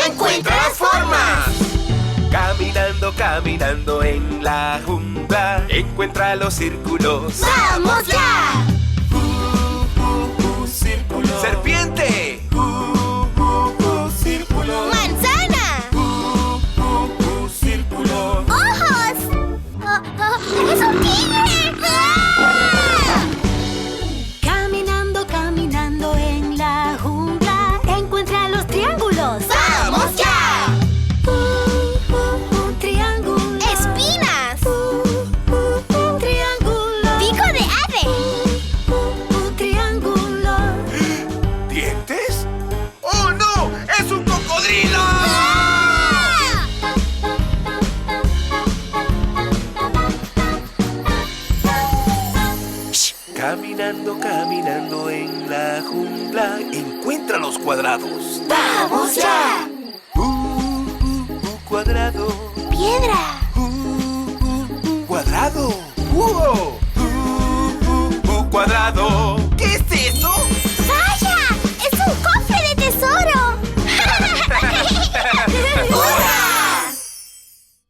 ¡Encuentra las formas! Caminando, caminando en la jungla, encuentra los círculos. ¡Vamos ya! Círculo. Serpiente. Círculo. ¡Manzana! Círculo. ¡Ojos! ¡Es un tigre! ¡Ah! Caminando, caminando en la jungla, encuentra los triángulos. ¡Vamos ya! Triángulo. ¡Espinas! Triángulo. ¡Pico de ave! Triángulo. ¿Dientes? ¡Oh, no! ¡Es un cocodrilo! ¡Ah! Caminando, caminando en la jungla, encuentra los cuadrados. ¡Vamos ya! Cuadrado. ¡Piedra! Cuadrado. Cuadrado.